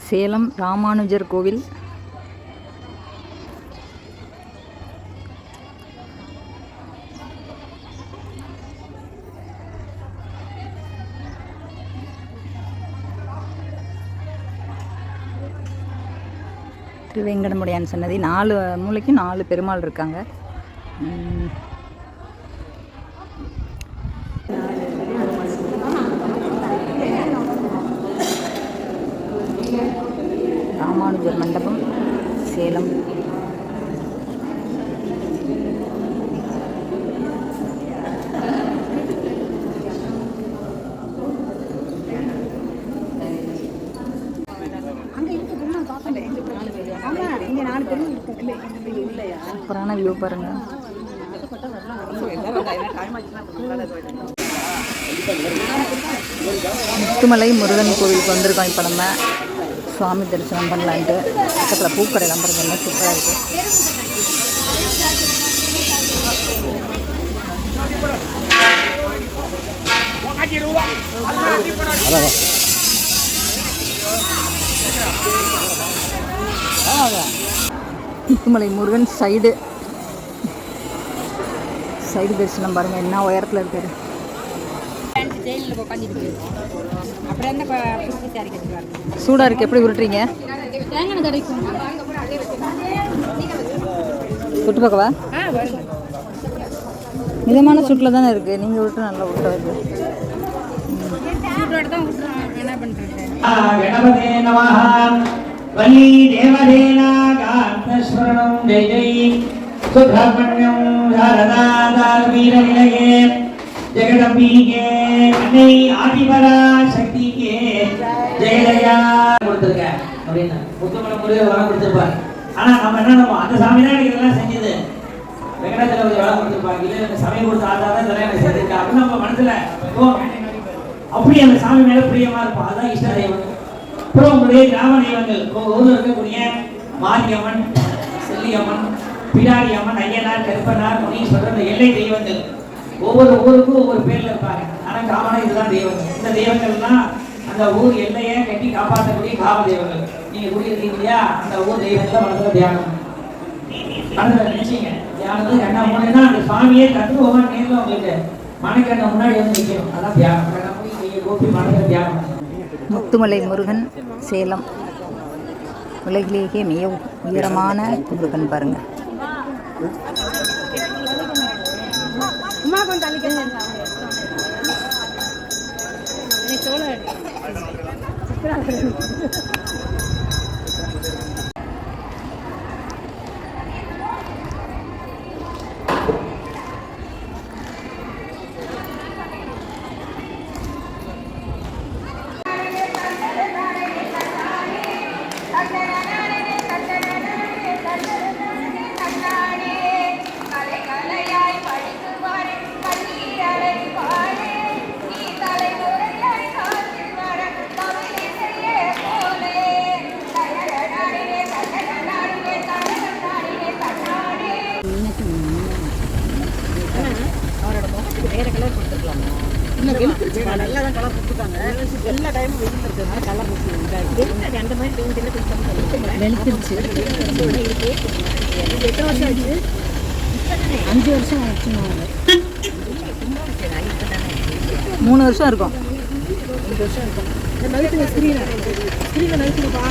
சேலம் ராமானுஜர் கோவில். திருவேங்கடமுடையான் சன்னதி. 4 மூலைக்கு 4 பெருமாள் இருக்காங்க. ராமானுஜர் மண்டபம், சேலம். சூப்பரான வியூ பாருங்க. முத்துமலை முருகன் கோவிலுக்கு வந்திருக்கோம். இப்போ நம்ம சுவாமி தரிசனம் பண்ணலான்ட்டு. பக்கத்தில் பூக்கடைலாம் பாருங்க, எல்லாம் சூப்பராக இருக்குது. முத்துமலை முருகன் சைடு தரிசனம் பாருங்கள், என்ன உயரத்தில் இருக்குது. சூடாக இருக்குது. எப்படி உருட்டுறீங்க? சுட்டு பார்க்கவா? மிதமான சூட்டில் தானே இருக்குது. நீங்கள் உருட்டு நல்லா உருட்ட வருது. வலி தேவதேனா காந்தஸ்வரணம் ஜெய் ஜெய் சுப்ரமண்யம் சாரதாதார வீரநிலையே ஜெகதம்பிகே அன்னை ஆதிபரா சக்திகே ஜெயலயா கொடுத்துருக்க அப்படின்னு முத்துமலை முருகன் வரம் கொடுத்துருப்பார். ஆனால் நம்ம அந்த சாமி தான் எனக்கு இதெல்லாம் செஞ்சது. வெங்கடாச்சலபதி வரம் கொடுத்துருப்பாங்க. இல்லை எனக்கு சமயம் கொடுத்த ஆதா தான் இதெல்லாம் எனக்கு செஞ்சிருக்கா அப்படின்னு நம்ம மனசில் அப்படி அந்த சாமி மேலே பிரியமாக இருப்போம். அதுதான் இஷ்ட தெய்வம். அப்புறம் உங்களுடைய கிராம தெய்வங்கள் ஊரில் இருக்கக்கூடிய மாரியம்மன், செல்லியம்மன், பிடாரி அம்மன், ஐயனார், கருப்பனார், முனீஸ்வரர், இந்த எல்லை தெய்வங்கள் ஒவ்வொரு ஊருக்கும் ஒவ்வொரு பேர்ல இருப்பாங்க. ஆனால் காமனா இதுதான் தெய்வங்கள். இந்த தெய்வங்கள்லாம் அந்த ஊர் எல்லையை கட்டி காப்பாற்றக்கூடிய காவ தெய்வங்கள். நீங்க குடியிருக்கீங்க இல்லையா, அந்த ஊர் தெய்வங்களை மனசுல தியானம் மனசுல நினைச்சீங்க. தியானத்துக்கு கண்ணா முன்னா அந்த சுவாமியே தத்துவமாக நேரில் உங்களுக்கு மனக்கண்ண முன்னாடி வந்து நிற்கணும். அதான் தியானம். நீங்க கோப்பி மனதில் தியானம். முத்துமலை முருகன், சேலம். உலகிலேயே மிக உயரமான முருகன் பாருங்க. வேற கலர் கொடுத்துருக்கலாமா? இன்னும் வெளிச்சிருச்சு. நல்லா தான் கலர் கொடுத்துருக்காங்க. எல்லா டைமும் வெளியில் இருக்கிறதுனால கலர் கொடுத்துருக்காங்க. அந்த மாதிரி பெயிண்ட் எல்லாம் கொடுத்தாங்க. வெளிச்சிருச்சு. எத்தனை வருஷம் ஆச்சு? 5 வருஷம் ஆச்சு. 3 வருஷம் இருக்கும். 5 வருஷம் இருக்கும். ஸ்க்ரீனில் நைட்டுப்பா